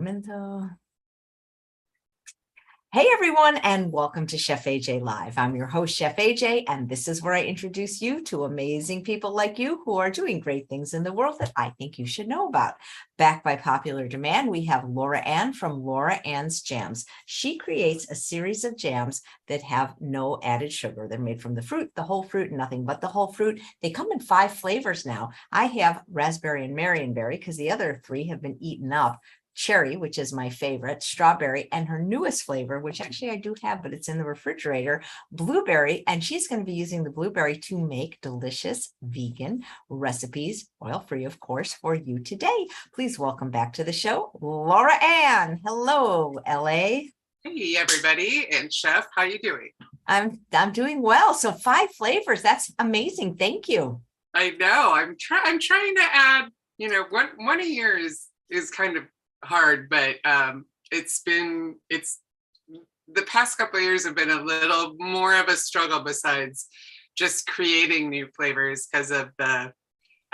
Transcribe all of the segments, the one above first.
momento. Hey everyone, and welcome to Chef AJ Live. I'm your host, Chef AJ, and this is where I introduce you to amazing people like you who are doing great things in the world that I think you should know about. Backed by popular demand, we have Laura Ann from Laura Ann's Jams. She creates a series of jams that have no added sugar. They're made from the fruit, the whole fruit, nothing but the whole fruit. They come in 5 flavors now. I have raspberry and marionberry because the other 3 have been eaten up. Cherry, which is my favorite, strawberry, and her newest flavor, which actually I do have, but it's in the refrigerator, blueberry. And she's going to be using the blueberry to make delicious vegan recipes, oil-free, of course, for you today. Please welcome back to the show, Laura Ann. Hello, LA. Hey, everybody, and Chef, how you doing? I'm doing well. So 5 flavors. That's amazing. Thank you. I know. I'm trying to add, one a year is kind of hard, but it's the past couple of years have been a little more of a struggle besides just creating new flavors because of I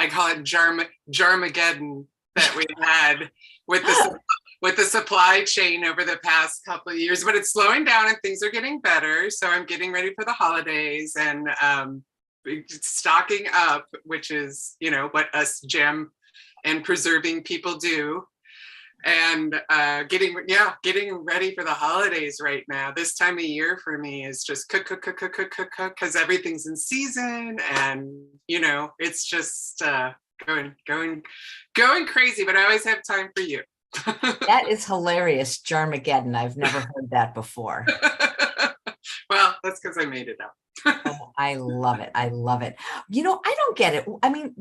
call it Jarmageddon that we had with the supply chain over the past couple of years, but it's slowing down and things are getting better. So I'm getting ready for the holidays and stocking up, which is, what us jam and preserving people do. And getting ready for the holidays right now. This time of year for me is just cook because everything's in season, and it's just going crazy. But I always have time for you. That is hilarious, Jarmageddon. I've never heard that before. Well, that's because I made it up. Oh, I love it. I love it. I don't get it. I mean,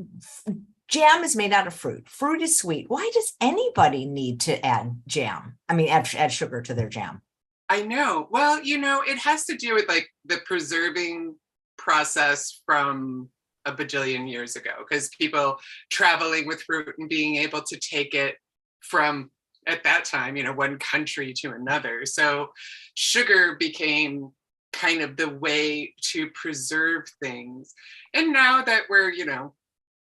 jam is made out of fruit. Fruit is sweet. Why does anybody need to add jam? I mean, add sugar to their jam. I know. Well, it has to do with like the preserving process from a bajillion years ago, because people traveling with fruit and being able to take it from, at that time, one country to another. So sugar became kind of the way to preserve things. And now that we're,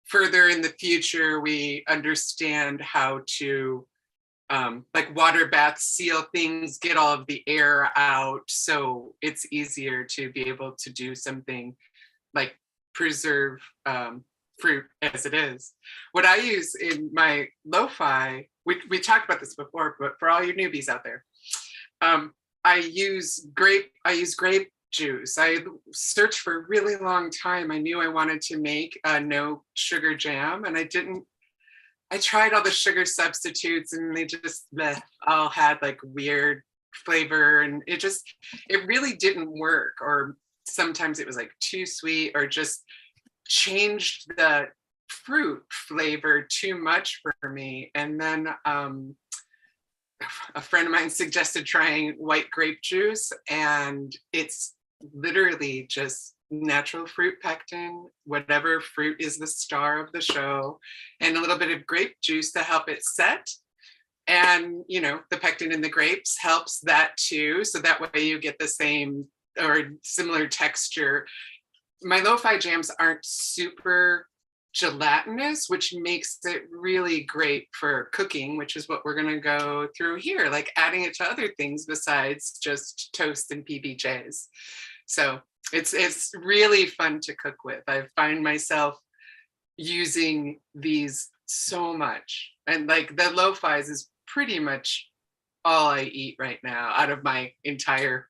further in the future, we understand how to like water baths, seal things, get all of the air out. So it's easier to be able to do something like preserve fruit as it is. What I use in my lo-fi, we talked about this before, but for all you newbies out there, I use grape juice. I searched for a really long time. I knew I wanted to make a no sugar jam, and I tried all the sugar substitutes, and they just all had like weird flavor, and it really didn't work. Or sometimes it was like too sweet, or just changed the fruit flavor too much for me. And then a friend of mine suggested trying white grape juice, and it's literally just natural fruit pectin, whatever fruit is the star of the show, and a little bit of grape juice to help it set. And, the pectin in the grapes helps that too. So that way you get the same or similar texture. My lo-fi jams aren't super gelatinous, which makes it really great for cooking, which is what we're going to go through here, like adding it to other things besides just toast and PBJs. So it's really fun to cook with. I find myself using these so much, and like the lo-fis is pretty much all I eat right now out of my entire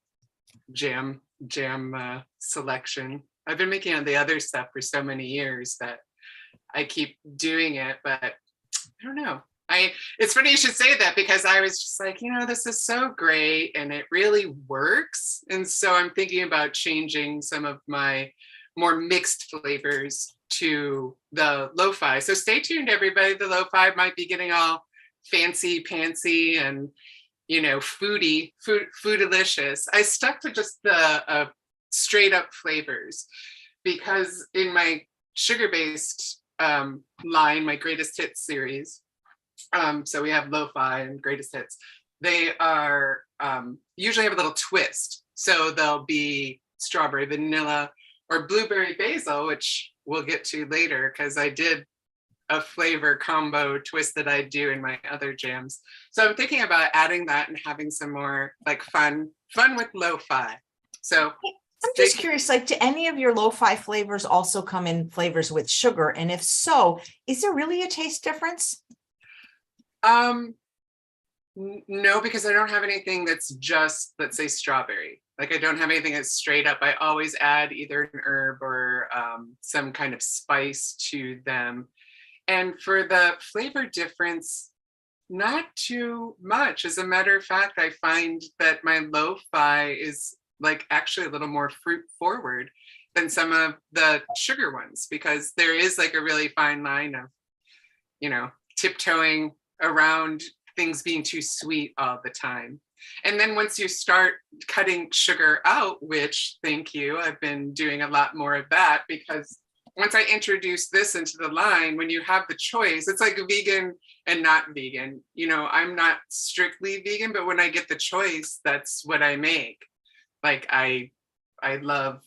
jam selection. I've been making the other stuff for so many years that I keep doing it, but I don't know. It's funny you should say that, because I was just like, this is so great and it really works. And so I'm thinking about changing some of my more mixed flavors to the lo-fi. So stay tuned, everybody. The lo-fi might be getting all fancy pantsy and, foodalicious. I stuck to just the straight up flavors, because in my sugar-based line, my greatest hits series, so we have lo-fi and greatest hits, they are usually have a little twist. So they'll be strawberry, vanilla, or blueberry basil, which we'll get to later, because I did a flavor combo twist that I do in my other jams. So I'm thinking about adding that and having some more like fun with lo-fi. So I'm just curious, like, do any of your lo-fi flavors also come in flavors with sugar? And if so, is there really a taste difference? No, because I don't have anything that's just, let's say, strawberry. Like I don't have anything that's straight up. I always add either an herb or some kind of spice to them. And for the flavor difference, not too much. As a matter of fact, I find that my lo-fi is like actually a little more fruit forward than some of the sugar ones, because there is like a really fine line of, you know, tiptoeing around things being too sweet all the time. And then once you start cutting sugar out, which thank you, I've been doing a lot more of that, because once I introduce this into the line, when you have the choice, it's like vegan and not vegan. You know, I'm not strictly vegan, but when I get the choice, that's what I make. Like I love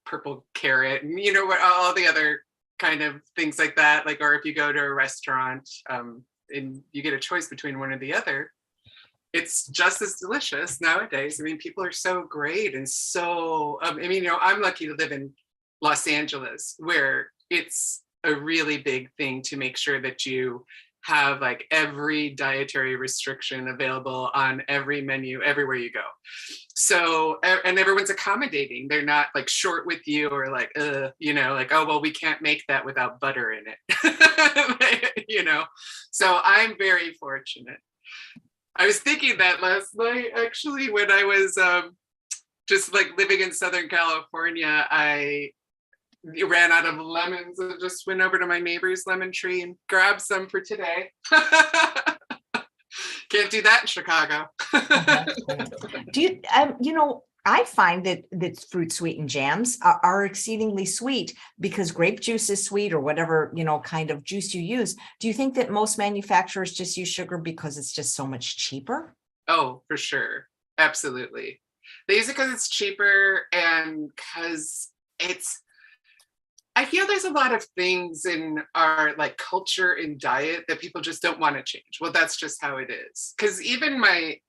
purple carrot and, you know, what all the other kind of things like that. Like, or if you go to a restaurant and you get a choice between one or the other, it's just as delicious nowadays. I mean, people are so great and so, I mean, you know, I'm lucky to live in Los Angeles, where it's a really big thing to make sure that you have like every dietary restriction available on every menu everywhere you go. So, and everyone's accommodating. They're not like short with you or like, you know, like, oh, well, we can't make that without butter in it, you know? So I'm very fortunate. I was thinking that last night, actually, when I was just like living in Southern California, I ran out of lemons and just went over to my neighbor's lemon tree and grabbed some for today. Can't do that in Chicago. Do you, you know, I find that fruit sweetened jams are exceedingly sweet because grape juice is sweet, or whatever, you know, kind of juice you use. Do you think that most manufacturers just use sugar because it's just so much cheaper? Oh, for sure. Absolutely. They use it because it's cheaper and because it's, I feel there's a lot of things in our like culture and diet that people just don't want to change. Well, that's just how it is. Because even my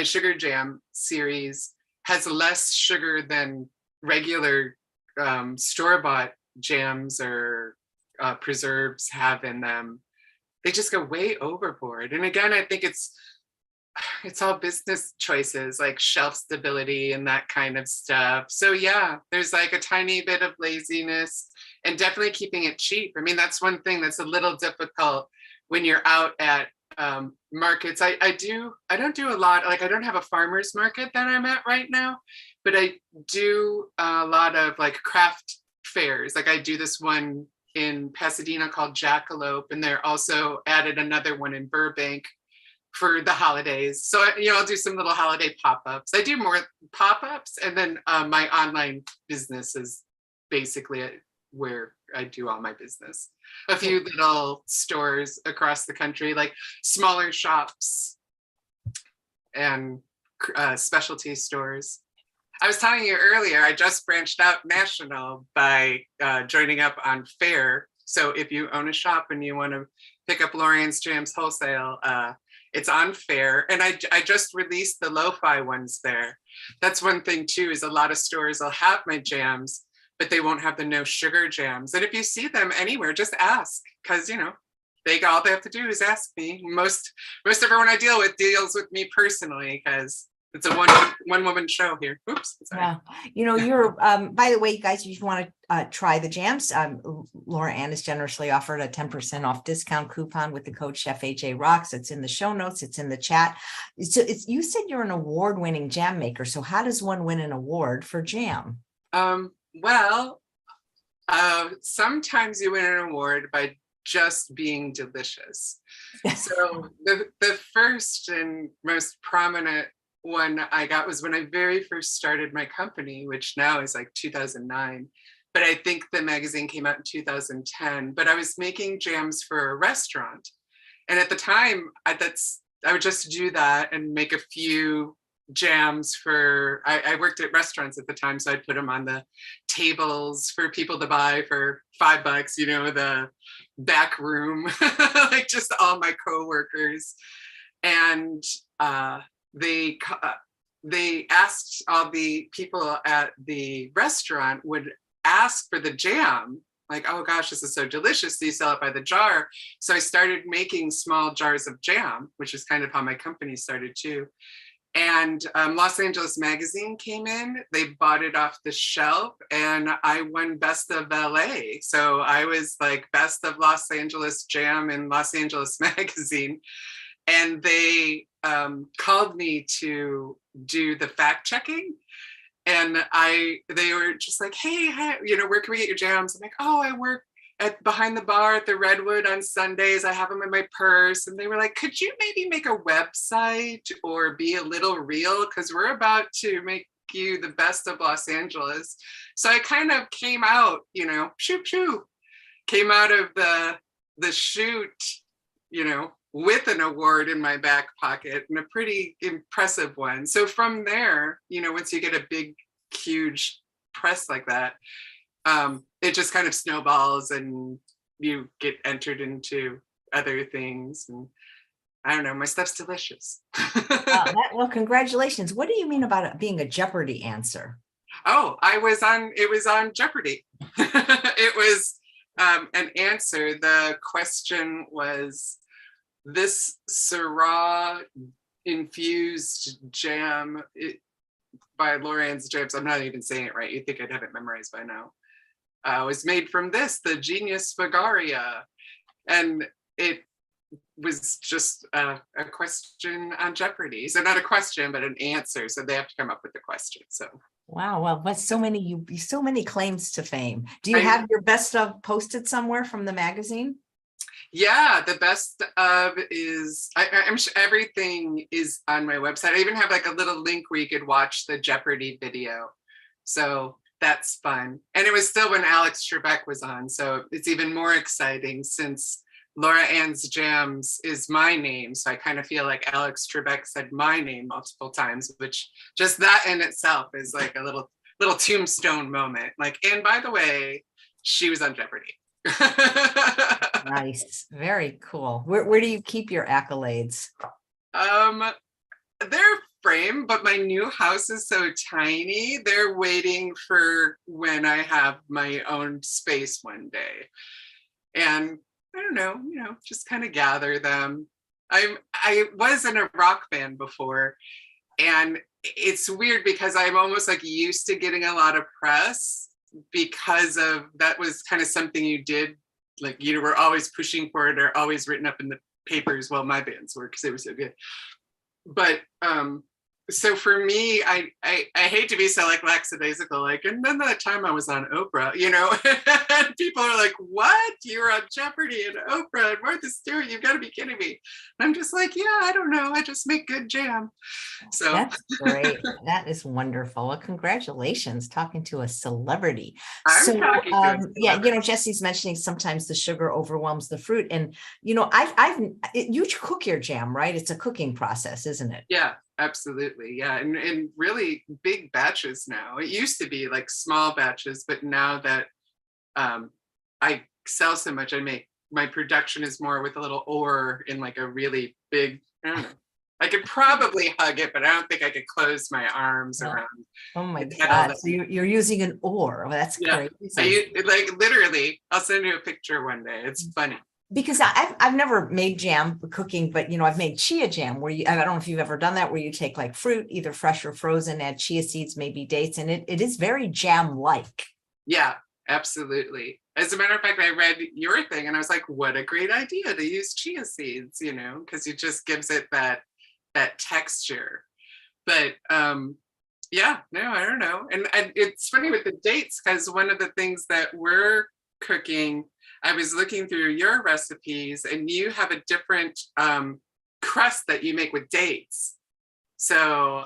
sugar jam series has less sugar than regular store-bought jams or preserves have in them. They just go way overboard. And again, I think it's all business choices, like shelf stability and that kind of stuff. So yeah, there's like a tiny bit of laziness and definitely keeping it cheap. I mean, that's one thing that's a little difficult when you're out at markets. I don't do a lot, like I don't have a farmer's market that I'm at right now, but I do a lot of like craft fairs. Like I do this one in Pasadena called Jackalope, and they're also added another one in Burbank for the holidays. So, you know, I'll do some little holiday pop-ups. I do more pop-ups, and then my online business is basically where I do all my business. A few little stores across the country, like smaller shops and specialty stores. I was telling you earlier, I just branched out national by joining up on Fair. So if you own a shop and you want to pick up Lorian's Jams wholesale, it's on Fair, and I just released the lo-fi ones there. That's one thing too, is a lot of stores will have my jams, but they won't have the no sugar jams. And if you see them anywhere, just ask, because you know, all they have to do is ask me. Most everyone I deal with deals with me personally, because it's a one woman show here. Oops. Sorry. Yeah. You know, you're, by the way, you guys, if you want to try the jams, Laura Ann has generously offered a 10% off discount coupon with the code Chef AJ Rocks. It's in the show notes. It's in the chat. So you said you're an award-winning jam maker. So how does one win an award for jam? Well, sometimes you win an award by just being delicious. So the first and most prominent one I got was when I very first started my company, which now is like 2009. But I think the magazine came out in 2010. But I was making jams for a restaurant. And at the time, I would just do that and make a few jams for, I worked at restaurants at the time, so I'd put them on the tables for people to buy for $5, the back room, like just all my coworkers. And they asked all the people at the restaurant would ask for the jam, like, oh gosh, this is so delicious. Do you sell it by the jar? So I started making small jars of jam, which is kind of how my company started too. And Los Angeles Magazine came in, they bought it off the shelf, and I won Best of LA. So I was like Best of Los Angeles Jam in Los Angeles Magazine. And they called me to do the fact checking. And they were just like, hey, where can we get your jams? I'm like, oh, I work behind the bar at the Redwood on Sundays. I have them in my purse. And they were like, could you maybe make a website or be a little real? Because we're about to make you the Best of Los Angeles. So I kind of came out, came out of the shoot, with an award in my back pocket, and a pretty impressive one. So from there, once you get a big, huge press like that, it just kind of snowballs and you get entered into other things. And I don't know, my stuff's delicious. Well, congratulations. What do you mean about it being a Jeopardy answer? Oh, it was on Jeopardy. It was an answer. The question was, this Syrah infused jam by Lorian's Jams, I'm not even saying it right. You think I'd have it memorized by now. Was made from this, the Genius Vagaria. And it was just a question on Jeopardy. So not a question, but an answer. So they have to come up with the question. So. Wow. Well, but so many claims to fame. Do you have your best of posted somewhere from the magazine? Yeah, the best of is, I'm sure everything is on my website. I even have like a little link where you could watch the Jeopardy video. So that's fun. And it was still when Alex Trebek was on. So it's even more exciting since Laura Ann's Jams is my name. So I kind of feel like Alex Trebek said my name multiple times, which just that in itself is like a little tombstone moment. Like, and by the way, she was on Jeopardy. Nice. Very cool. Where do you keep your accolades? They're framed, but my new house is so tiny. They're waiting for when I have my own space one day. And I don't know, just kind of gather them. I was in a rock band before, and it's weird because I'm almost like used to getting a lot of press because of that was kind of something you did, like you were always pushing for it or always written up in the papers. Well, my bands were because they were so good. But so for me, I hate to be so like lackadaisical, like, and then that time I was on Oprah, and people are like, what? You were on Jeopardy and Oprah and Martha Stewart, you've got to be kidding me. And I'm just like, yeah, I don't know. I just make good jam. So that's great. That is wonderful. Well, congratulations, talking to a celebrity. Jesse's mentioning sometimes the sugar overwhelms the fruit. And, you cook your jam, right? It's a cooking process, isn't it? Yeah. Absolutely. Yeah. And really big batches now. It used to be like small batches, but now that I sell so much, my production is more with a little ore in like a really big, I don't know. I could probably hug it, but I don't think I could close my arms around. Oh my God. So you're using an ore. Well, that's crazy. Like literally, I'll send you a picture one day. It's funny. Because I've never made jam cooking, but I've made chia jam where I don't know if you've ever done that, where you take like fruit, either fresh or frozen, add chia seeds, maybe dates, and it is very jam-like. Yeah, absolutely. As a matter of fact, I read your thing and I was like, what a great idea to use chia seeds, because it just gives it that texture. But yeah, no, I don't know. And it's funny with the dates, because one of the things that we're cooking, I was looking through your recipes and you have a different crust that you make with dates. So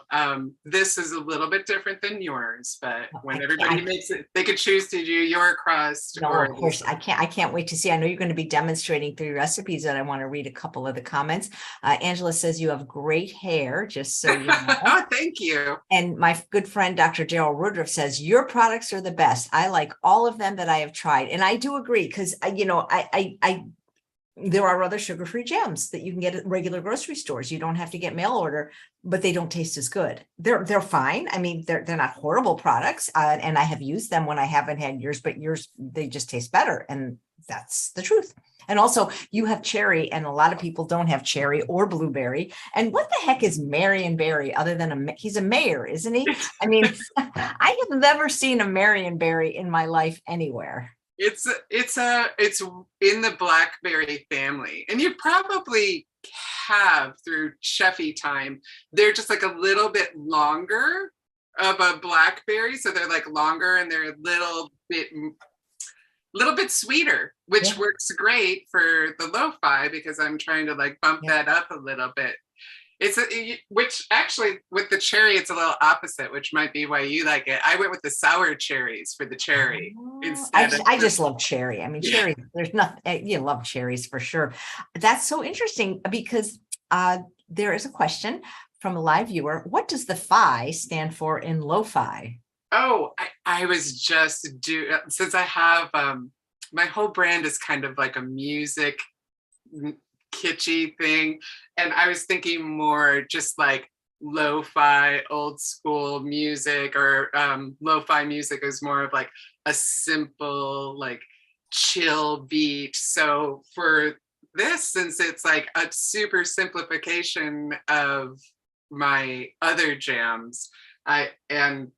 this is a little bit different than yours, but when everybody makes it, they could choose to do your crust. No, or of course, I can't wait to see. I know you're going to be demonstrating 3 recipes, and I want to read a couple of the comments. Angela says you have great hair, just so you know. Oh, thank you. And my good friend, Dr. Daryl Woodruff, says your products are the best. I like all of them that I have tried. And I do agree, because, there are other sugar-free jams that you can get at regular grocery stores. You don't have to get mail order, but they don't taste as good. They're fine. I mean, they're not horrible products. And I have used them when I haven't had yours, but yours, they just taste better. And that's the truth. And also you have cherry, and a lot of people don't have cherry or blueberry. And what the heck is Marion Berry other than he's a mayor, isn't he? I mean, I have never seen a Marion Berry in my life anywhere. It's in the blackberry family, and you probably have through chefy time. They're just like a little bit longer of a blackberry, so they're like longer, and they're a little bit sweeter, which works great for the lo-fi, because I'm trying to like bump that up a little bit. Which actually with the cherry, it's a little opposite, which might be why you like it. I went with the sour cherries for the cherry. I just love cherry. I mean, cherry, there's nothing, you love cherries for sure. That's so interesting, because there is a question from a live viewer. What does the phi stand for in lo-fi? Oh, I was just since I have, my whole brand is kind of like a music kitschy thing, and I was thinking more just like lo-fi old school music, or lo-fi music is more of like a simple like chill beat. So for this, since it's like a super simplification of my other jams, and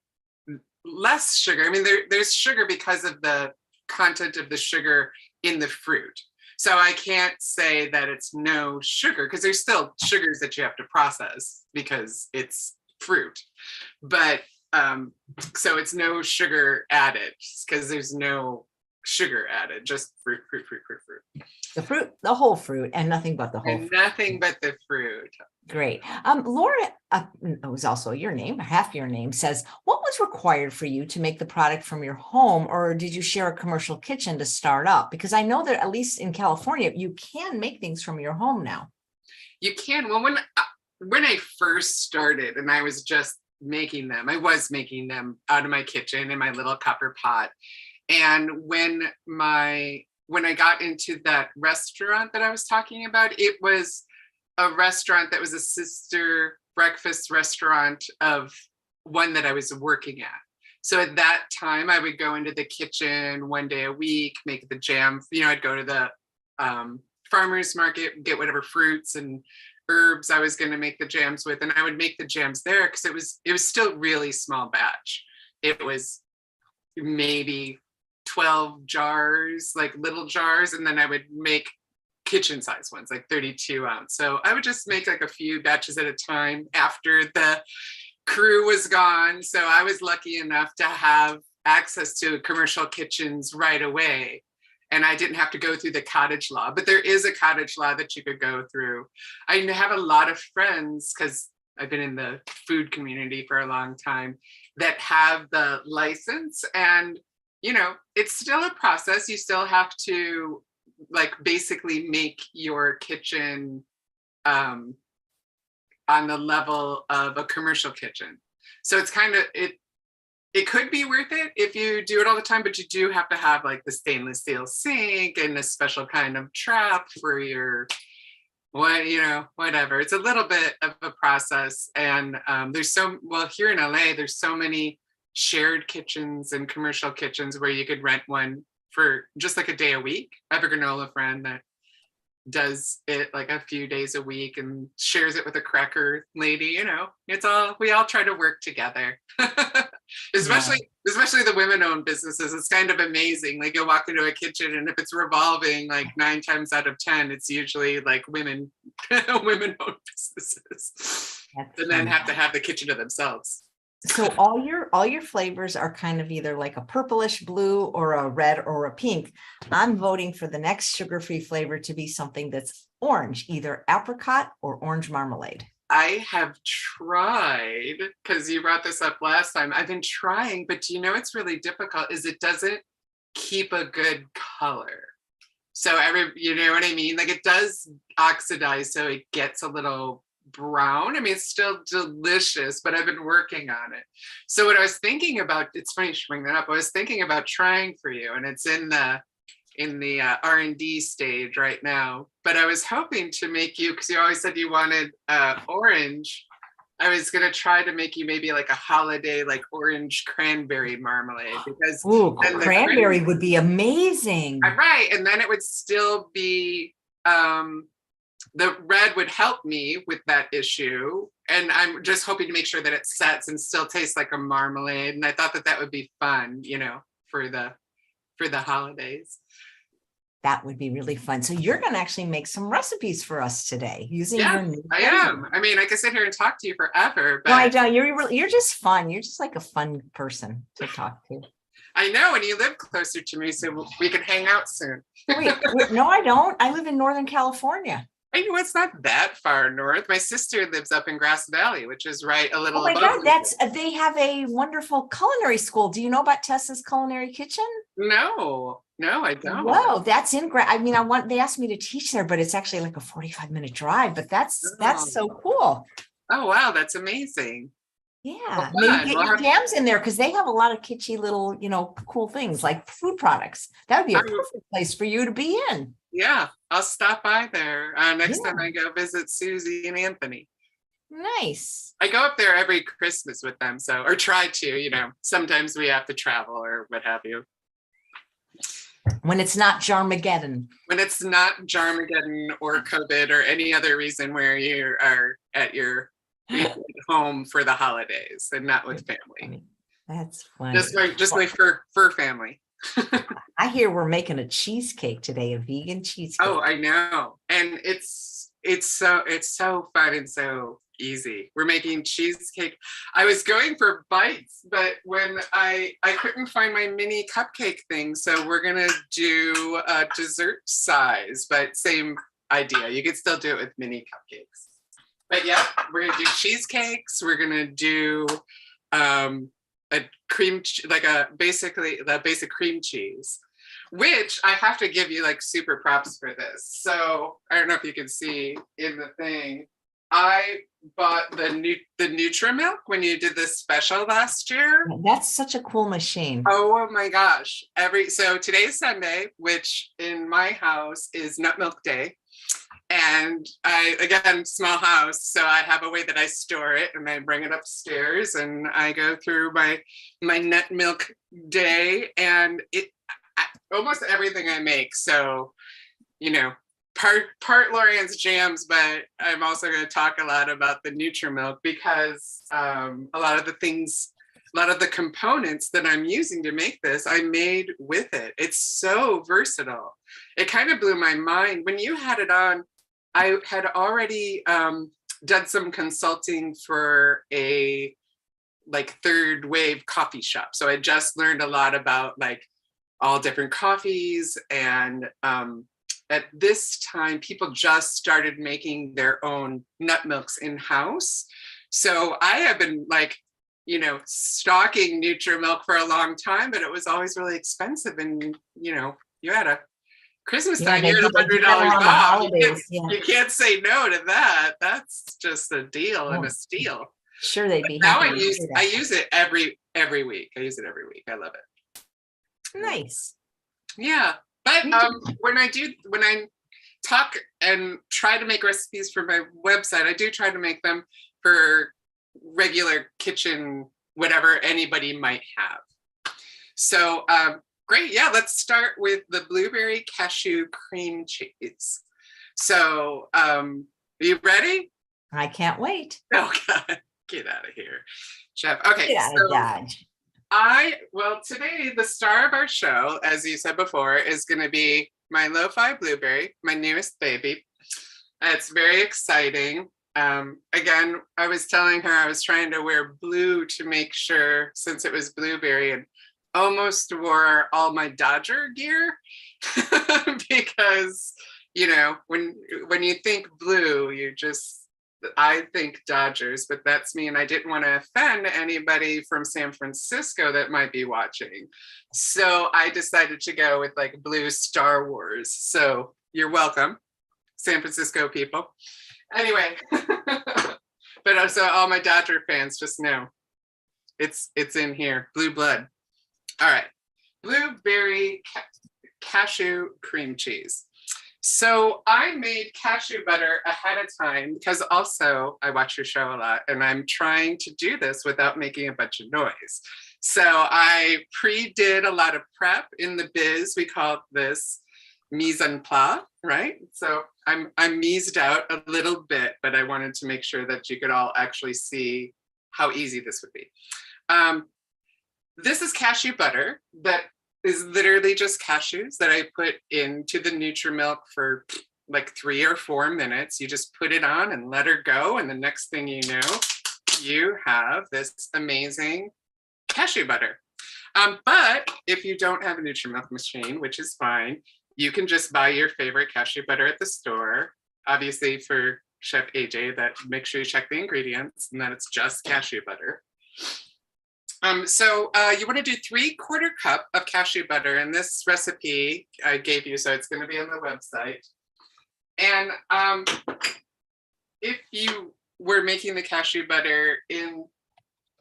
less sugar. I mean, there's sugar because of the content of the sugar in the fruit. So I can't say that it's no sugar, because there's still sugars that you have to process because it's fruit. But so it's no sugar added, because there's no sugar added, just fruit. The fruit, the whole fruit, and nothing but the whole fruit. Nothing but the fruit. Great. Laura, it was also your name, half your name, says, what was required for you to make the product from your home, or did you share a commercial kitchen to start up? Because I know that at least in California, you can make things from your home now. You can. Well, when I first started and I was just making them, I was making them out of my kitchen in my little copper pot. And when I got into that restaurant that I was talking about, it was a restaurant that was a sister breakfast restaurant of one that I was working at. So at that time, I would go into the kitchen one day a week, make the jam. I'd go to the farmer's market, get whatever fruits and herbs I was going to make the jams with, and I would make the jams there, because it was still really small batch. It was maybe 12 jars, like little jars, and then I would make kitchen size ones, like 32 ounce. So I would just make like a few batches at a time after the crew was gone. So I was lucky enough to have access to commercial kitchens right away, and I didn't have to go through the cottage law. But there is a cottage law that you could go through. I have a lot of friends, because I've been in the food community for a long time, that have the license, and it's still a process. You still have to like basically make your kitchen on the level of a commercial kitchen. So it's kind of, it could be worth it if you do it all the time, but you do have to have like the stainless steel sink and a special kind of trap for your whatever. It's a little bit of a process. And here in LA, there's so many shared kitchens and commercial kitchens where you could rent one for just like a day a week. I have a granola friend that does it like a few days a week and shares it with a cracker lady. We all try to work together. especially the women-owned businesses. It's kind of amazing. Like you'll walk into a kitchen, and if it's revolving, like 9 times out of 10, it's usually like women-owned businesses. And then have to have the kitchen to themselves. So all your flavors are kind of either like a purplish blue or a red or a pink. I'm voting for the next sugar-free flavor to be something that's orange, either apricot or orange marmalade. I have tried, because you brought this up last time, I've been trying, but do you know what's really difficult is it doesn't keep a good color. So you know what I mean? Like it does oxidize, so it gets a little brown. I mean, it's still delicious, but I've been working on it. So what I was thinking about, it's funny you should bring that up. I was thinking about trying for you, and it's in the R&D stage right now, but I was hoping to make you, because you always said you wanted orange. I was going to try to make you maybe like a holiday, like orange cranberry marmalade, because Ooh, cranberry would be amazing. Right. And then it would still be, the red would help me with that issue. And I'm just hoping to make sure that it sets and still tastes like a marmalade. And I thought that that would be fun, you know, for the holidays. That would be really fun. So you're going to actually make some recipes for us today using your new I am. I mean, I could sit here and talk to you forever, but no, I don't. You're just fun. You're just like a fun person to talk to. I know, and you live closer to me, so we can hang out soon. Wait, no, I don't. I live in Northern California. I know it's not that far north. My sister lives up in Grass Valley, which is right a little Oh my above. God, they have a wonderful culinary school. Do you know about Tessa's Culinary Kitchen? No, I don't. Whoa, that's in they asked me to teach there, but it's actually like a 45-minute drive, but that's so cool. Oh, wow, that's amazing. Yeah, maybe get your jams in there because they have a lot of kitschy little, cool things like food products. That would be a perfect place for you to be in. Yeah, I'll stop by there next time I go visit Susie and Anthony. Nice. I go up there every Christmas with them, or try to, sometimes we have to travel or what have you. When it's not Jarmageddon. When it's not Jarmageddon or COVID or any other reason where you are at your home for the holidays and not with family. That's funny. Just my fur family. I hear we're making a cheesecake today, a vegan cheesecake. Oh, I know. And it's so fun and so easy. We're making cheesecake. I was going for bites, but when I couldn't find my mini cupcake thing, so we're gonna do a dessert size, but same idea. You could still do it with mini cupcakes. But yeah, we're gonna do cheesecakes. We're gonna do a cream, basically the basic cream cheese, which I have to give you like super props for this. So I don't know if you can see in the thing. I bought the Nutri-Milk when you did this special last year. That's such a cool machine. Oh my gosh. So today's Sunday, which in my house is Nut Milk Day. And again, small house, so I have a way that I store it and I bring it upstairs and I go through my nut milk day and almost everything I make. So, part Lorian's jams, but I'm also going to talk a lot about the Nutri-Milk because a lot of the components that I'm using to make this, I made with it. It's so versatile. It kind of blew my mind. When you had it on, I had already done some consulting for a third wave coffee shop. So I just learned a lot about all different coffees. And at this time, people just started making their own nut milks in-house. So I have been stocking Nutri-Milk for a long time, but it was always really expensive. And, you had a Christmas time, you're at $100 off. You can't say no to that. That's just a deal and a steal. Sure, they'd be now happy. I use it every week. I use it every week. I love it. Nice. Yeah, but when I talk and try to make recipes for my website, I do try to make them for regular kitchen, whatever anybody might have. So. Great. Yeah, let's start with the blueberry cashew cream cheese. So, are you ready? I can't wait. Oh, God. Get out of here, Chef. Okay. Get out of Dodge. Today, the star of our show, as you said before, is going to be my lo-fi blueberry, my newest baby. It's very exciting. Again, I was telling her I was trying to wear blue to make sure, since it was blueberry, and almost wore all my Dodger gear because, when you think blue, you just I think Dodgers, but that's me. And I didn't want to offend anybody from San Francisco that might be watching. So I decided to go with like blue Star Wars. So you're welcome, San Francisco people. Anyway, but also all my Dodger fans just know it's in here, blue blood. All right, blueberry cashew cream cheese. So I made cashew butter ahead of time because also I watch your show a lot and I'm trying to do this without making a bunch of noise. So I pre-did a lot of prep in the biz. We call this mise en place, right? So I'm mised out a little bit, but I wanted to make sure that you could all actually see how easy this would be. This is cashew butter that is literally just cashews that I put into the Nutri-Milk for like 3 or 4 minutes. You just put it on and let her go. And the next thing you know, you have this amazing cashew butter. But if you don't have a Nutri-Milk machine, which is fine, you can just buy your favorite cashew butter at the store. Obviously for Chef AJ, that make sure you check the ingredients and that it's just cashew butter. So you want to do 3/4 cup of cashew butter, and this recipe I gave you, so it's going to be on the website. And if you were making the cashew butter in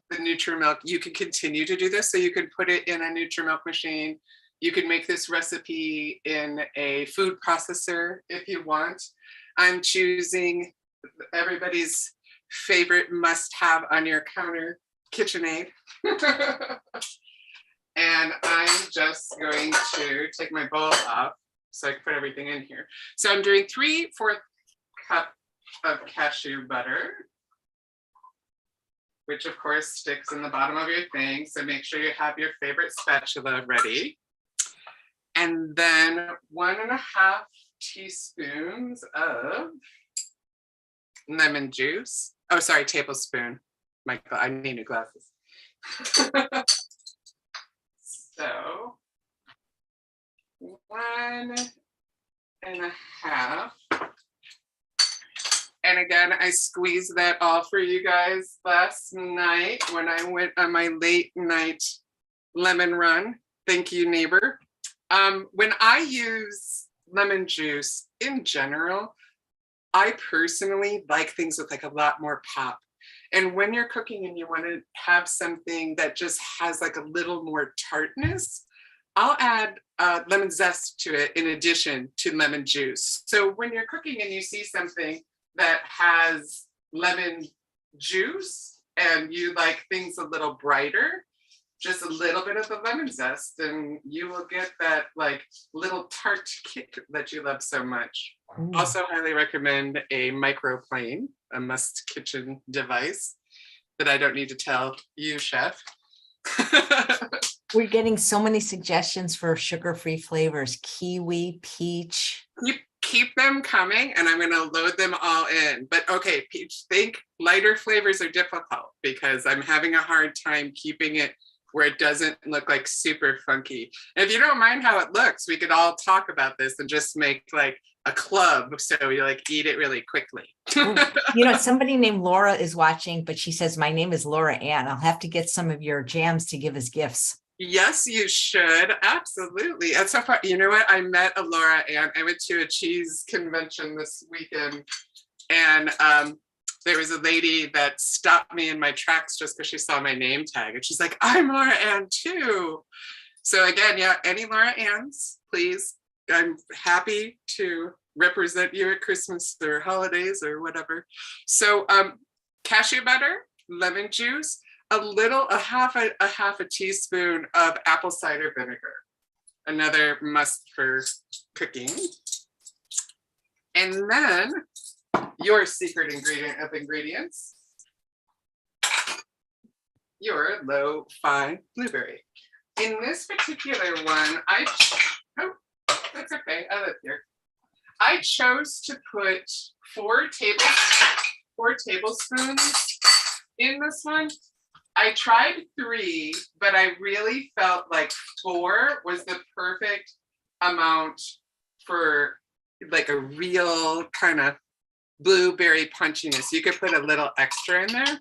the Nutri-Milk, you can continue to do this. So you could put it in a Nutri-Milk machine. You could make this recipe in a food processor if you want. I'm choosing everybody's favorite must-have on your counter, KitchenAid. And I'm just going to take my bowl off so I can put everything in here. So I'm doing 3/4 cup of cashew butter, which of course sticks in the bottom of your thing. So make sure you have your favorite spatula ready. And then 1.5 teaspoons of lemon juice. Oh, sorry, tablespoon. Michael, I need new glasses. So 1.5. And again, I squeezed that all for you guys last night when I went on my late night lemon run. Thank you, neighbor. When I use lemon juice in general, I personally like things with like a lot more pop. And when you're cooking and you want to have something that just has like a little more tartness, I'll add lemon zest to it in addition to lemon juice. So when you're cooking and you see something that has lemon juice and you like things a little brighter, just a little bit of the lemon zest and you will get that like little tart kick that you love so much. Also highly recommend a microplane, a must kitchen device that I don't need to tell you, chef. We're getting so many suggestions for sugar-free flavors, kiwi, peach. Keep them coming and I'm going to load them all in. But okay, peach, think lighter flavors are difficult because I'm having a hard time keeping it where it doesn't look like super funky. And if you don't mind how it looks, we could all talk about this and just make like a club so you like eat it really quickly. You know, somebody named Laura is watching, but she says, my name is Laura Ann. I'll have to get some of your jams to give as gifts. Yes, you should. Absolutely. And so far, you know what? I met a Laura Ann. I went to a cheese convention this weekend and there was a lady that stopped me in my tracks just because she saw my name tag. And she's like, I'm Laura Ann too. So again, yeah, any Laura Anns, please. I'm happy to represent you at Christmas or holidays or whatever. So cashew butter, lemon juice, a half a teaspoon of apple cider vinegar, another must for cooking. And then your secret ingredient of ingredients, your low fine blueberry. In this particular one, that's okay, I live here. I chose to put 4 tablespoons in this one. I tried 3, but I really felt like 4 was the perfect amount for like a real kind of blueberry punchiness. You could put a little extra in there.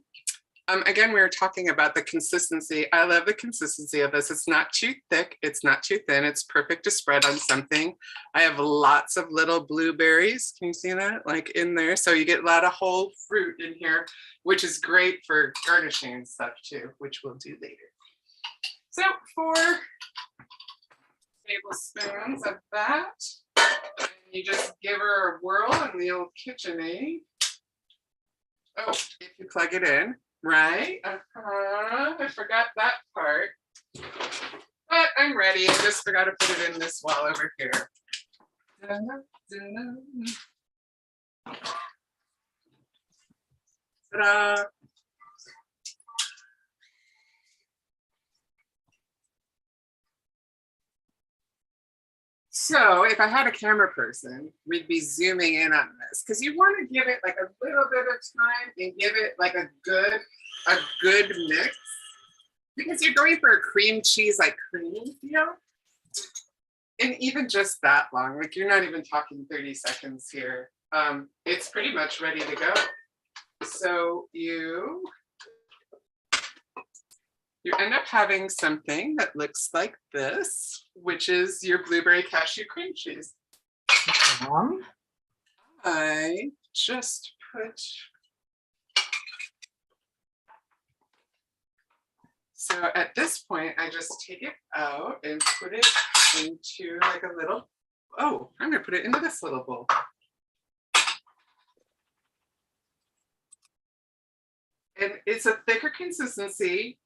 Again, we were talking about the consistency. I love the consistency of this. It's not too thick. It's not too thin. It's perfect to spread on something. I have lots of little blueberries. Can you see that? Like in there. So you get a lot of whole fruit in here, which is great for garnishing and stuff too, which we'll do later. So 4 tablespoons of that. And you just give her a whirl in the old KitchenAid. Oh, if you plug it in. Right? I forgot that part. But I'm ready. I just forgot to put it in this wall over here. Ta-da. So if I had a camera person, we'd be zooming in on this because you want to give it like a little bit of time and give it like a good mix because you're going for a cream cheese like creamy feel. And even just that long, like you're not even talking 30 seconds here. It's pretty much ready to go. So you end up having something that looks like this, which is your blueberry cashew cream cheese. I just put, so at this point, I just take it out and put it into like a little, oh, I'm gonna put it into this little bowl. And it's a thicker consistency.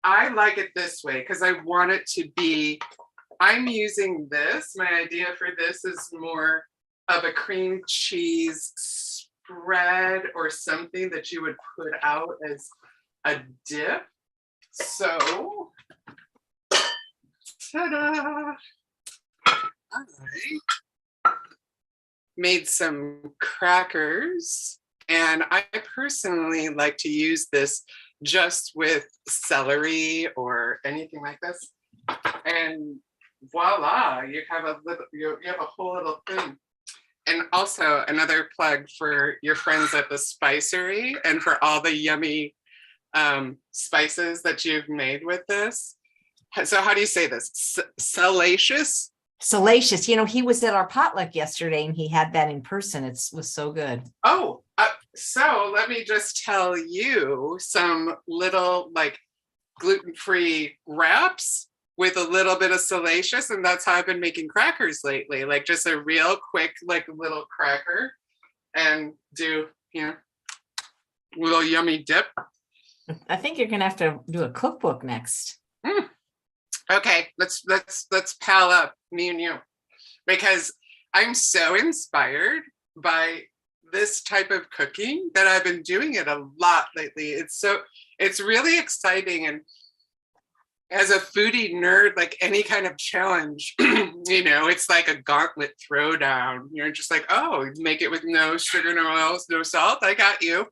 I like it this way because I want it to be, I'm using this. My idea for this is more of a cream cheese spread or something that you would put out as a dip. So, ta-da! I made some crackers and I personally like to use this just with celery or anything like this, and voila, you have a little, you have a whole little thing. And also another plug for your friends at the Spicery and for all the yummy spices that you've made with this. So how do you say this? Salacious? Salacious. You know, he was at our potluck yesterday and he had that in person. It was so good. Oh, so let me just tell you some little like gluten-free wraps with a little bit of salacious, and that's how I've been making crackers lately. Like just a real quick, like little cracker, and do, you know, little yummy dip. I think you're gonna have to do a cookbook next. Okay, let's pal up, me and you, because I'm so inspired by this type of cooking that I've been doing it a lot lately. It's really exciting. And as a foodie nerd, like any kind of challenge, you know, it's like a gauntlet throwdown. You're just like, oh, make it with no sugar, no oils, no salt. I got you.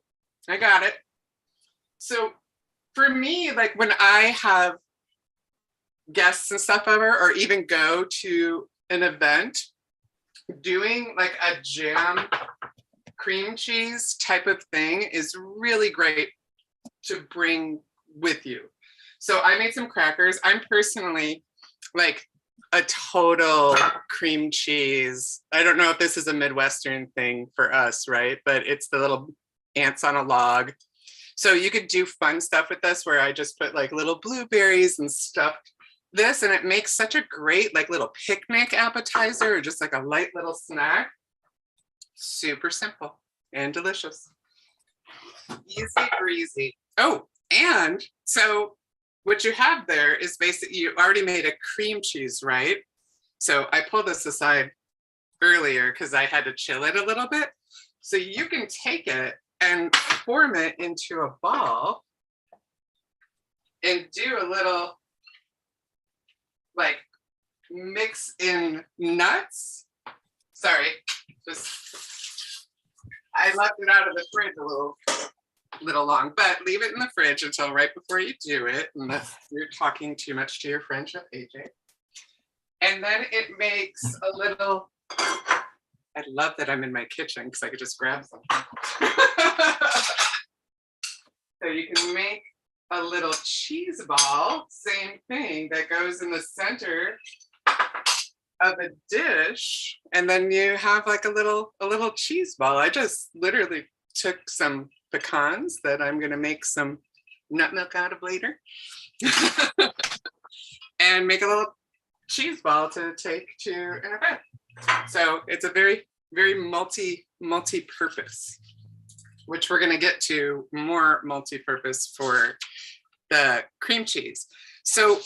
I got it. So for me, like when I have guests and stuff over, or even go to an event, doing like a jam cream cheese type of thing is really great to bring with you. So I made some crackers. I'm personally like a total cream cheese. I don't know if this is a Midwestern thing for us, right? But it's the little ants on a log. So you could do fun stuff with this where I just put like little blueberries and stuff this, and it makes such a great like little picnic appetizer or just like a light little snack. Super simple and delicious. Easy breezy. Oh, and so what you have there is basically, you already made a cream cheese, right? So I pulled this aside earlier because I had to chill it a little bit. So you can take it and form it into a ball and do a little like mix in nuts. Sorry, just I left it out of the fridge a little long, but leave it in the fridge until right before you do it, unless you're talking too much to your friend Chef AJ. And then it makes a little I love that I'm in my kitchen because I could just grab some. So you can make a little cheese ball, same thing, that goes in the center of a dish, and then you have like a little cheese ball. I just literally took some pecans that I'm going to make some nut milk out of later and make a little cheese ball to take to an event. So it's a very multi-purpose, which we're going to get to more multi-purpose for the cream cheese. So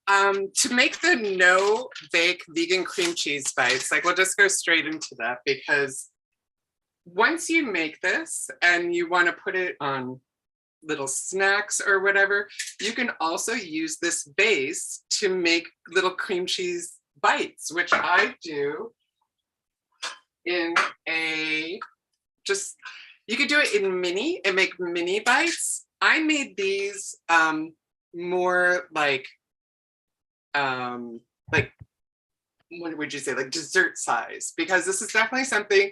to make the no bake vegan cream cheese bites, like we'll just go straight into that, because once you make this and you want to put it on little snacks or whatever, you can also use this base to make little cream cheese bites, which I do in a, just, you could do it in mini and make mini bites. I made these more like what would you say, like dessert size, because this is definitely something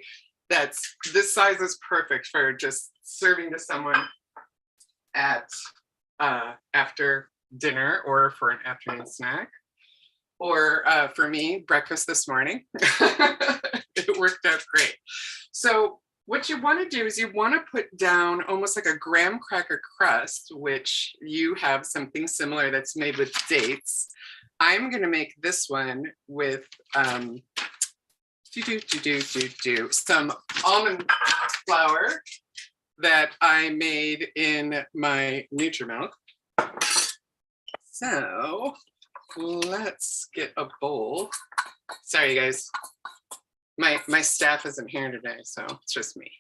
that's, this size is perfect for just serving to someone at after dinner or for an afternoon snack, or for me, breakfast this morning. It worked out great. So what you want to do is you want to put down almost like a graham cracker crust, which you have something similar that's made with dates. I'm going to make this one with some almond flour that I made in my Nutri-Milk. So let's get a bowl. Sorry, guys. My staff isn't here today, so it's just me.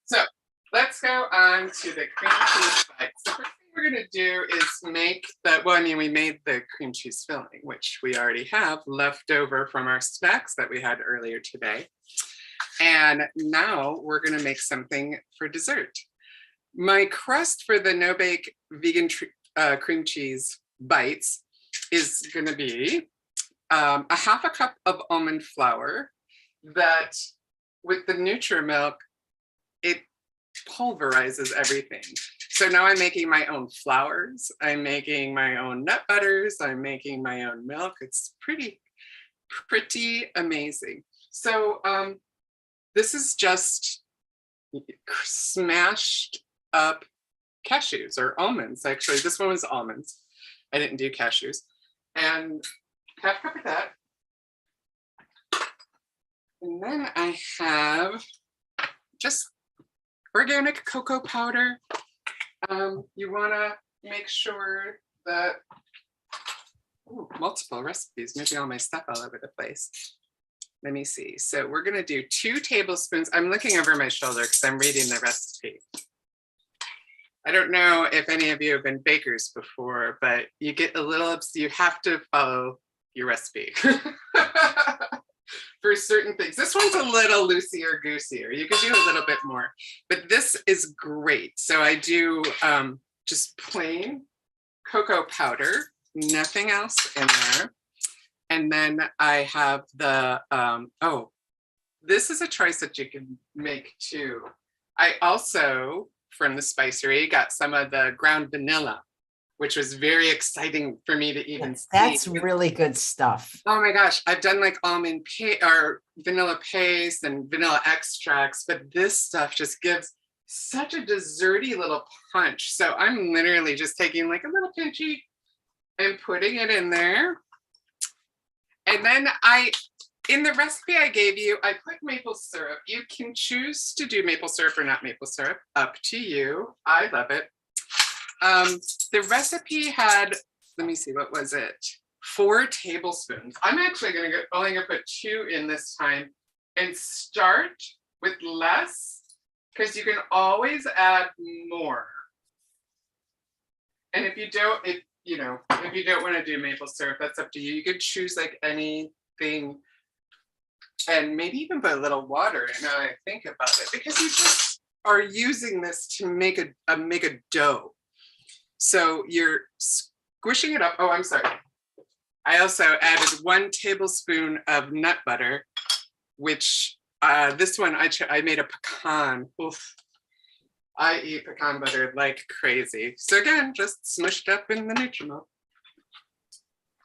So let's go on to the cream cheese bites. The first thing we're going to do is make the, well, I mean, we made the cream cheese filling, which we already have left over from our snacks that we had earlier today. And now we're going to make something for dessert. My crust for the no-bake vegan cream cheese bites is going to be a half a cup of almond flour that with the Nutri-Milk, it pulverizes everything. So now I'm making my own flours, I'm making my own nut butters, I'm making my own milk. It's pretty amazing. So this is just smashed up cashews or almonds. Actually, this one was almonds. I didn't do cashews. And half a cup of that. And then I have just organic cocoa powder. You want to make sure that, ooh, multiple recipes, maybe all my stuff all over the place. Let me see. So we're going to do 2 tablespoons. I'm looking over my shoulder because I'm reading the recipe. I don't know if any of you have been bakers before, but you get a little, you have to follow your recipe for certain things. This one's a little loosier goosier. You could do a little bit more, but this is great. So I do just plain cocoa powder, nothing else in there. And then I have the, oh, this is a choice that you can make too. I also, from the spicery, got some of the ground vanilla, which was very exciting for me to even see. That's really good stuff. Oh my gosh, I've done like almond paste or vanilla paste and vanilla extracts, but this stuff just gives such a desserty little punch. So I'm literally just taking like a little pinchy and putting it in there. And then in the recipe I gave you, I put maple syrup. You can choose to do maple syrup or not maple syrup, up to you. I love it. The recipe had, let me see, what was it? 4 tablespoons. I'm actually only gonna put 2 in this time and start with less, because you can always add more. And if you don't, if you don't want to do maple syrup, that's up to you. You could choose like anything, and maybe even put a little water in. Now I think about it, because you just are using this to make a dough. So you're squishing it up. Oh, I'm sorry. I also added 1 tablespoon of nut butter, which this one I made a pecan. Oof. I eat pecan butter like crazy. So again, just smushed up in the Nutrimilk.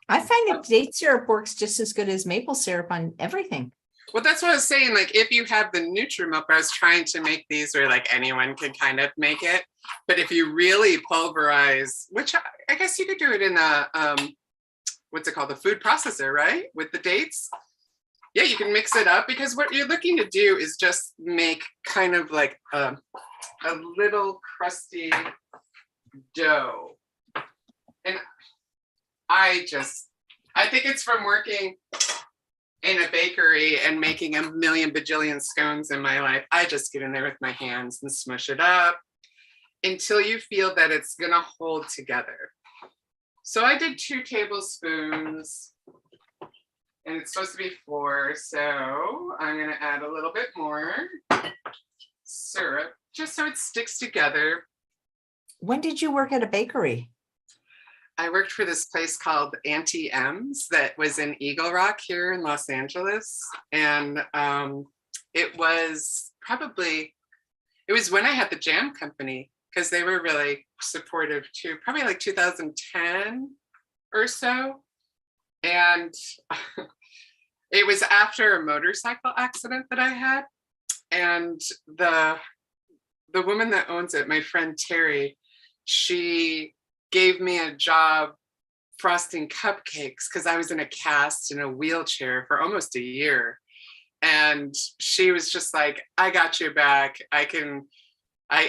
I find that date syrup works just as good as maple syrup on everything. Well, that's what I was saying. Like, if you have the Nutrimilk, I was trying to make these where like anyone can kind of make it. But if you really pulverize, which I guess you could do it in a what's it called, the food processor, right? With the dates. Yeah, you can mix it up, because what you're looking to do is just make kind of like a little crusty dough. And I think it's from working in a bakery and making a million bajillion scones in my life. I just get in there with my hands and smush it up until you feel that it's gonna hold together. So I did 2 tablespoons, and it's supposed to be 4. So I'm gonna add a little bit more syrup, just so it sticks together. When did you work at a bakery? I worked for this place called Auntie M's that was in Eagle Rock here in Los Angeles. And it was when I had the jam company, because they were really supportive too, probably like 2010 or so. And it was after a motorcycle accident that I had. And the woman that owns it, my friend Terry, she gave me a job frosting cupcakes because I was in a cast in a wheelchair for almost a year. And she was just like, I got your back. I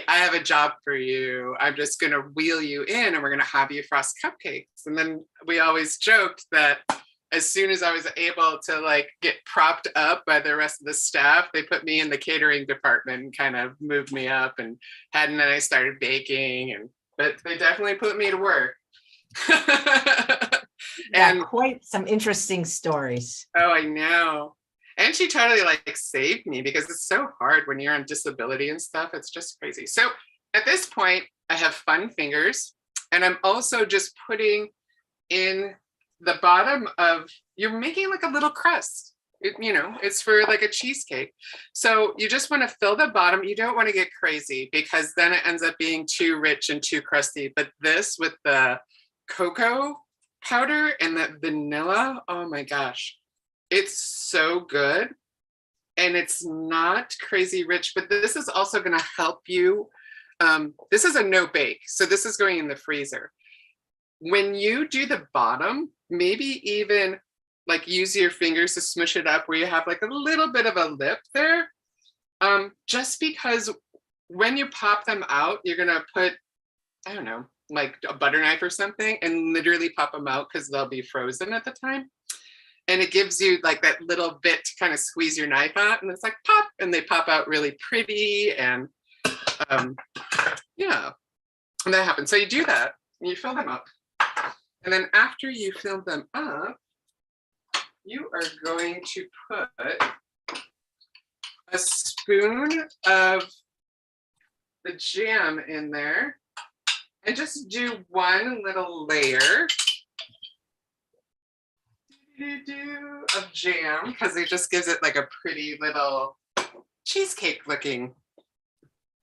have a job for you. I'm just going to wheel you in and we're going to have you frost cupcakes. And then we always joked that as soon as I was able to like get propped up by the rest of the staff, they put me in the catering department and kind of moved me up, and then I started baking, but they definitely put me to work. And quite some interesting stories. Oh, I know. And she totally like saved me, because it's so hard when you're on disability and stuff. It's just crazy. So at this point, I have fun fingers, and I'm also just putting in the bottom of, you're making like a little crust. It's for like a cheesecake. So you just want to fill the bottom. You don't want to get crazy, because then it ends up being too rich and too crusty. But this with the cocoa powder and the vanilla, oh my gosh, it's so good. And it's not crazy rich, but this is also going to help you. This is a no bake, so this is going in the freezer. When you do the bottom, maybe even like use your fingers to smush it up where you have like a little bit of a lip there. Just because when you pop them out, you're gonna put, I don't know, like a butter knife or something, and literally pop them out because they'll be frozen at the time. And it gives you like that little bit to kind of squeeze your knife out, and it's like pop, and they pop out really pretty. And yeah, and that happens. So you do that, and you fill them up. And then after you fill them up, you are going to put a spoon of the jam in there, and just do one little layer of jam, because it just gives it like a pretty little cheesecake looking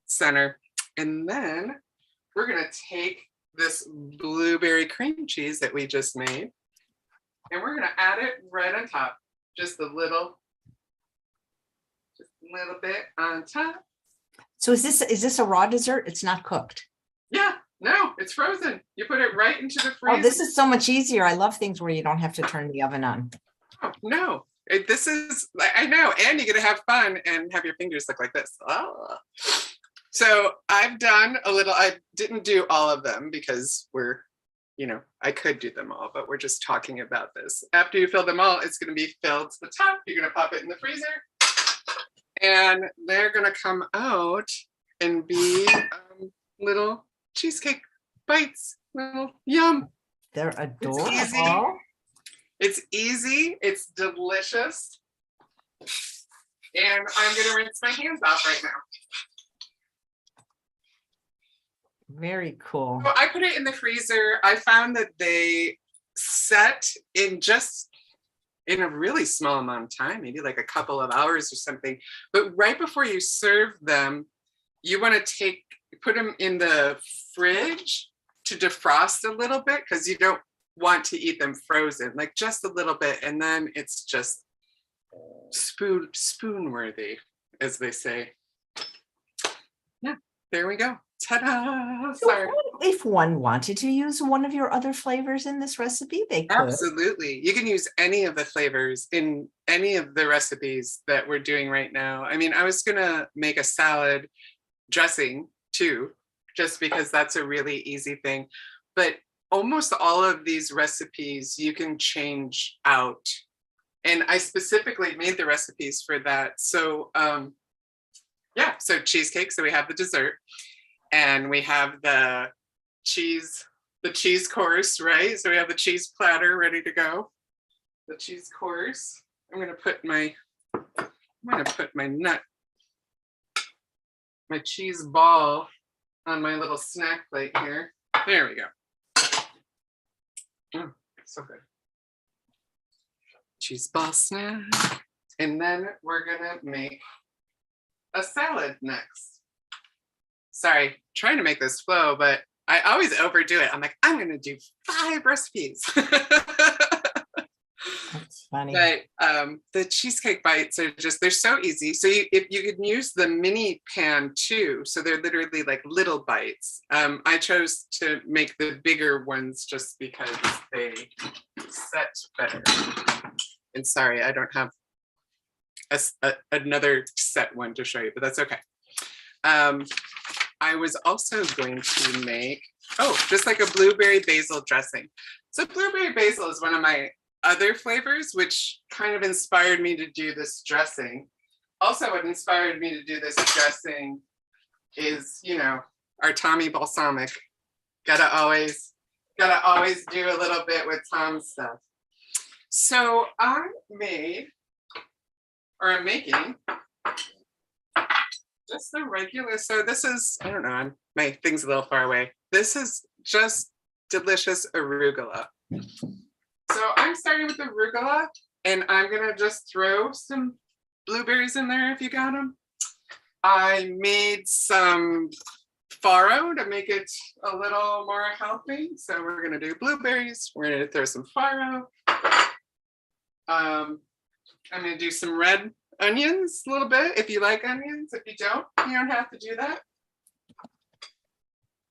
center. And then we're going to take this blueberry cream cheese that we just made, and we're going to add it right on top, just a little bit on top. So is this a raw dessert? It's not cooked? Yeah, no, it's frozen. You put it right into the freezer. Oh, this is so much easier. I love things where you don't have to turn the oven on. Oh, no, this is, I know, and you get to have fun and have your fingers look like this. Oh. So I've done a little, I didn't do all of them because I could do them all, but we're just talking about this. After you fill them all, it's going to be filled to the top. You're going to pop it in the freezer, and they're going to come out and be little cheesecake bites. Little yum. They're adorable. It's easy. It's delicious. And I'm going to rinse my hands off right now. Very cool. So I put it in the freezer. I found that they set in a really small amount of time, maybe like a couple of hours or something. But right before you serve them, you want to put them in the fridge to defrost a little bit, because you don't want to eat them frozen, like just a little bit. And then it's just spoon worthy, as they say. Yeah, there we go. Ta-da! So Sorry. if one wanted to use one of your other flavors in this recipe, they could. Absolutely. You can use any of the flavors in any of the recipes that we're doing right now. I mean, I was going to make a salad dressing too, just because that's a really easy thing. But almost all of these recipes you can change out. And I specifically made the recipes for that. So yeah, so cheesecake. So we have the dessert. And we have the cheese course, right? So we have the cheese platter ready to go. The cheese course. I'm gonna put my cheese ball on my little snack plate here. There we go. Oh, so good. Cheese ball snack. And then we're gonna make a salad next. Sorry, trying to make this flow, but I always overdo it. I'm like, I'm going to do 5 recipes. That's funny. But the cheesecake bites are they're so easy. So if you could use the mini pan too. So they're literally like little bites. I chose to make the bigger ones just because they set better. And sorry, I don't have another set one to show you, but that's okay. I was also going to make, just like a blueberry basil dressing. So blueberry basil is one of my other flavors, which kind of inspired me to do this dressing. Also, what inspired me to do this dressing is, our Tommy Balsamic. Gotta always do a little bit with Tom's stuff. So I'm making just the regular. So this is, I don't know, my thing's a little far away. This is just delicious arugula. So I'm starting with arugula, and I'm gonna just throw some blueberries in there if you got them. I made some farro to make it a little more healthy. So we're gonna do blueberries. We're gonna throw some farro. I'm gonna do some red onions a little bit, if you like onions. If you don't have to do that.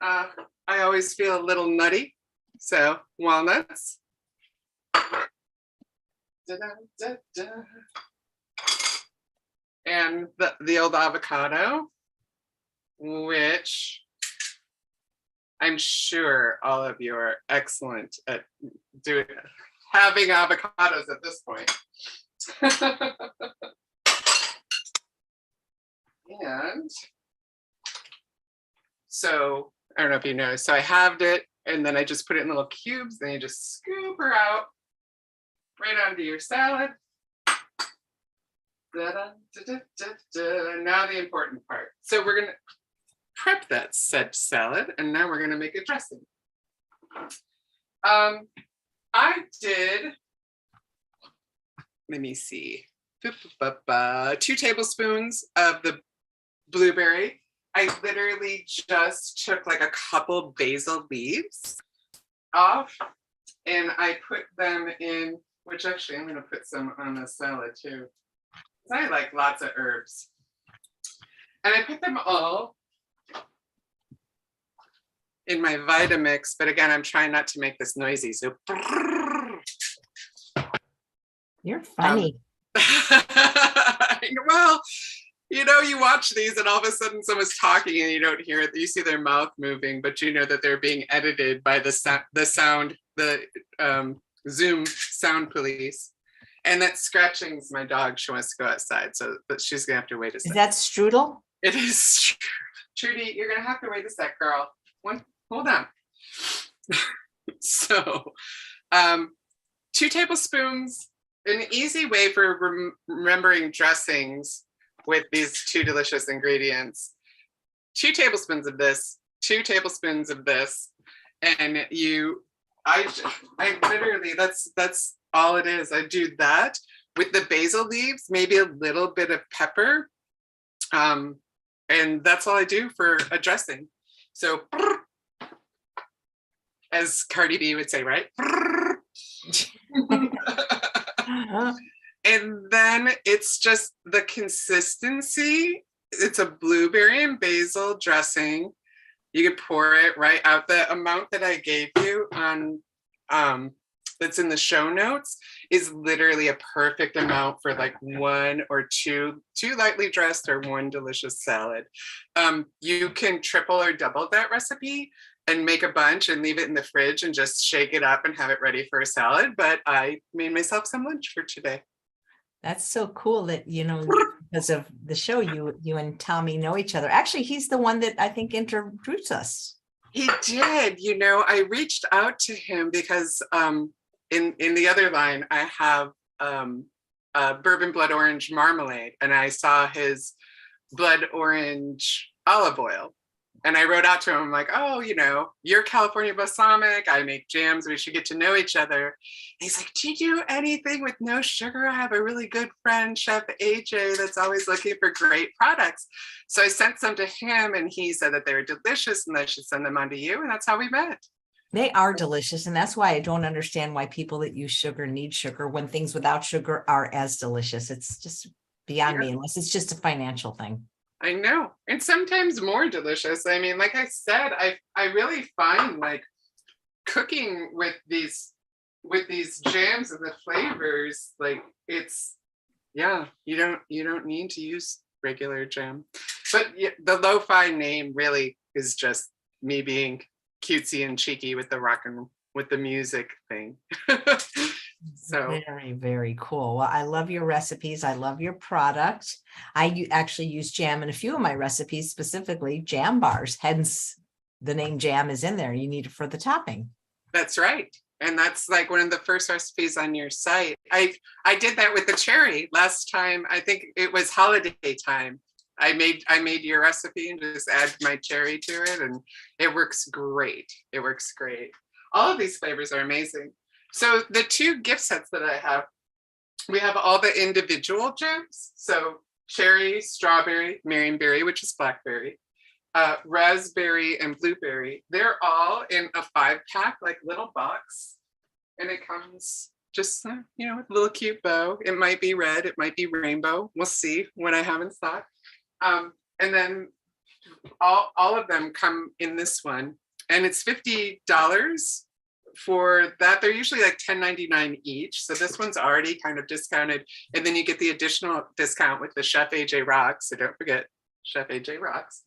I always feel a little nutty, so walnuts. And the old avocado, which I'm sure all of you are excellent at having avocados at this point. And so I don't know if you know, so I halved it, and then I just put it in little cubes, then you just scoop her out right onto your salad. Now the important part. So we're gonna prep that said salad, and now we're gonna make a dressing. I did, let me see, 2 tablespoons of the blueberry. I literally just took like a couple basil leaves off, and I put them in, which actually I'm gonna put some on the salad too, because I like lots of herbs. And I put them all in my Vitamix, but again, I'm trying not to make this noisy, so. You're funny. Well, you watch these and all of a sudden someone's talking and you don't hear it. You see their mouth moving, but you know that they're being edited by the Zoom sound police. And that scratching's my dog. She wants to go outside, but she's gonna have to wait a second. Is that strudel? It is. Trudy, you're gonna have to wait a sec, girl. Hold on. So, 2 tablespoons. An easy way for remembering dressings with these 2 delicious ingredients. 2 tablespoons of this, 2 tablespoons of this, and you I literally, that's all it is. I do that with the basil leaves, maybe a little bit of pepper. And that's all I do for a dressing. So, as Cardi B would say, right? And then it's just the consistency. It's a blueberry and basil dressing. You could pour it right out. The amount that I gave you on that's in the show notes is literally a perfect amount for like one or two lightly dressed or one delicious salad. You can triple or double that recipe and make a bunch and leave it in the fridge and just shake it up and have it ready for a salad. But I made myself some lunch for today. That's so cool that, because of the show, you and Tommy know each other. Actually, he's the one that I think introduced us. He did. I reached out to him because in the other line, I have bourbon blood orange marmalade, and I saw his blood orange olive oil. And I wrote out to him, I'm like, oh, you're California balsamic. I make jams. We should get to know each other. And he's like, do you do anything with no sugar? I have a really good friend, Chef AJ, that's always looking for great products. So I sent some to him, and he said that they were delicious and I should send them on to you. And that's how we met. They are delicious. And that's why I don't understand why people that use sugar need sugar when things without sugar are as delicious. It's just beyond me, unless it's just a financial thing. I know. And sometimes more delicious. I mean, like I said, I really find like cooking with these jams and the flavors, like it's, you don't need to use regular jam. But the lo-fi name really is just me being cutesy and cheeky with the with the music thing. So very, very cool. Well, I love your recipes. I love your product. I actually use jam in a few of my recipes, specifically jam bars. Hence, the name jam is in there. You need it for the topping. That's right. And that's like one of the first recipes on your site. I did that with the cherry last time. I think it was holiday time. I made your recipe and just add my cherry to it, and it works great. It works great. All of these flavors are amazing. So the two gift sets that I have, we have all the individual gems. So cherry, strawberry, marionberry, which is blackberry, raspberry, and blueberry. They're all in a 5-pack, like little box. And it comes just, with a little cute bow. It might be red, it might be rainbow. We'll see when I have in stock. And then all of them come in this one. And it's $50 for that. They're usually like $10.99 each. So this one's already kind of discounted. And then you get the additional discount with the Chef AJ Rocks. So don't forget Chef AJ Rocks.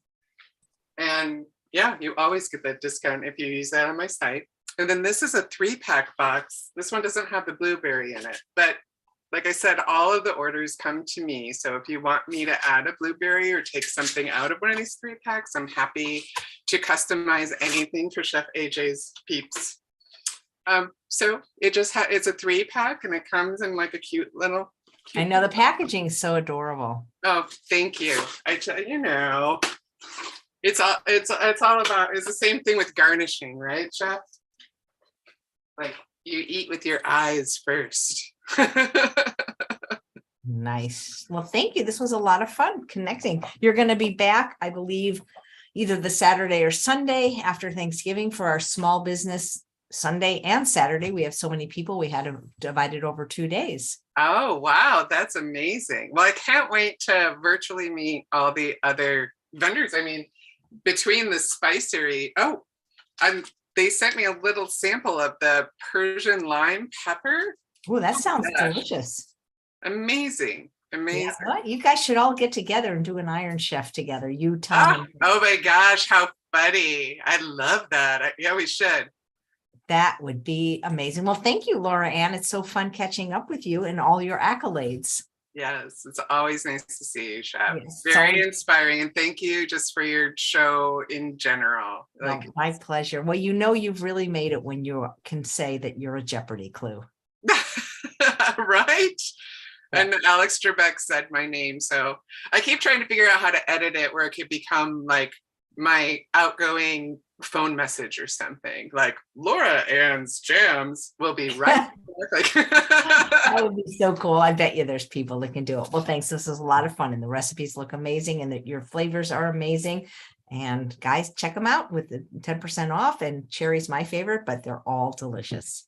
And you always get that discount if you use that on my site. And then this is a 3-pack box. This one doesn't have the blueberry in it, but like I said, all of the orders come to me. So if you want me to add a blueberry or take something out of one of these 3-packs, I'm happy to customize anything for Chef AJ's peeps. So it's a 3-pack, and it comes in like a cute little. I know the packaging is so adorable. Oh, thank you. It's all about. It's the same thing with garnishing, right, Chef? Like you eat with your eyes first. Nice. Well, thank you. This was a lot of fun connecting. You're going to be back, I believe, either the Saturday or Sunday after Thanksgiving for our small business Sunday and Saturday. We have so many people, we had to divide it over 2 days. Oh, wow. That's amazing. Well, I can't wait to virtually meet all the other vendors. I mean, between the spicery. They sent me a little sample of the Persian lime pepper. Oh, that sounds delicious. Amazing. Yeah, well, you guys should all get together and do an Iron Chef together. You, Tom. Oh my gosh, how funny. I love that. Yeah, we should. That would be amazing. Well, thank you, Laura Ann. It's so fun catching up with you and all your accolades. Yes, it's always nice to see you, Chef. Yes, very inspiring. And thank you just for your show in general. My pleasure. Well, you've really made it when you can say that you're a Jeopardy clue. Right? Yeah. And Alex Trebek said my name. So I keep trying to figure out how to edit it where it could become like my outgoing phone message or something like Laura Ann's jams will be right. That would be so cool. I bet you there's people that can do it. Well, thanks. This is a lot of fun, and the recipes look amazing, and that your flavors are amazing. And guys, check them out with the 10% off. And cherry's my favorite, but they're all delicious.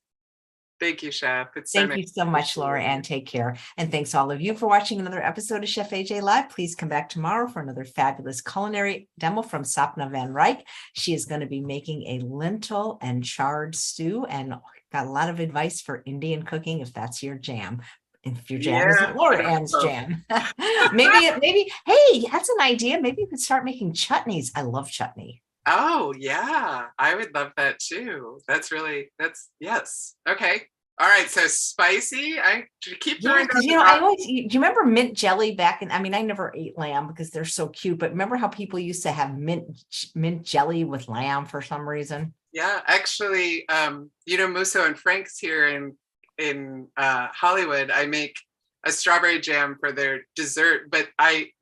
Thank you, Chef. It's so Thank nice you so much, Laura, and take care. And thanks all of you for watching another episode of Chef AJ Live. Please come back tomorrow for another fabulous culinary demo from Sapna Van Rijk. She is going to be making a lentil and chard stew, and got a lot of advice for Indian cooking if that's your jam. If your jam isn't Laura Ann's jam. maybe, hey, that's an idea. Maybe you could start making chutneys. I love chutney. Oh, yeah. I would love that too. Yes. Okay. All right. So spicy. I keep throwing because do you remember mint jelly back in, I mean, I never ate lamb because they're so cute, but remember how people used to have mint jelly with lamb for some reason? Yeah, actually, Musso and Frank's here in Hollywood, I make a strawberry jam for their dessert, but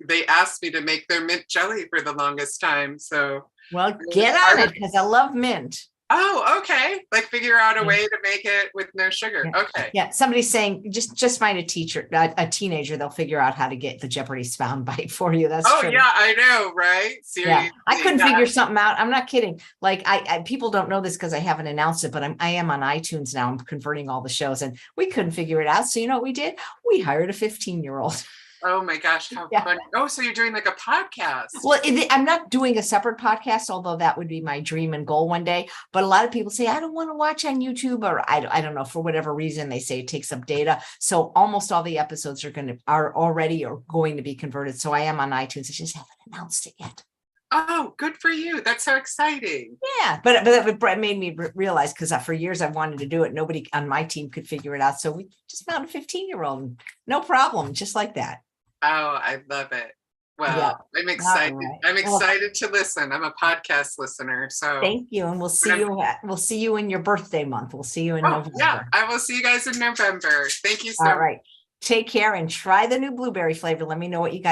they asked me to make their mint jelly for the longest time. So well, get on it because I love mint. Oh, okay. Like figure out a way to make it with no sugar. Yeah. Okay. Yeah. Somebody's saying just find a teacher, a teenager. They'll figure out how to get the Jeopardy soundbite for you. That's true. Yeah, I know, right? Seriously. Yeah. I couldn't figure something out. I'm not kidding. Like I people don't know this because I haven't announced it, but I am on iTunes now. I'm converting all the shows, and we couldn't figure it out. So you know what we did? We hired a 15-year-old. Oh my gosh, how fun. Oh, so you're doing like a podcast. Well, I'm not doing a separate podcast, although that would be my dream and goal one day. But a lot of people say, I don't want to watch on YouTube, or I don't know, for whatever reason, they say it takes up data. So almost all the episodes are already or going to be converted. So I am on iTunes. I just haven't announced it yet. Oh, good for you. That's so exciting. Yeah, but it made me realize, because for years I've wanted to do it. Nobody on my team could figure it out. So we just found a 15-year-old. No problem. Just like that. Oh, I love it. Well, yeah. I'm excited. Right. I'm excited to listen. I'm a podcast listener. So thank you. And we'll see you in your birthday month. We'll see you in November. Yeah, I will see you guys in November. Thank you so much. All right. Take care and try the new blueberry flavor. Let me know what you guys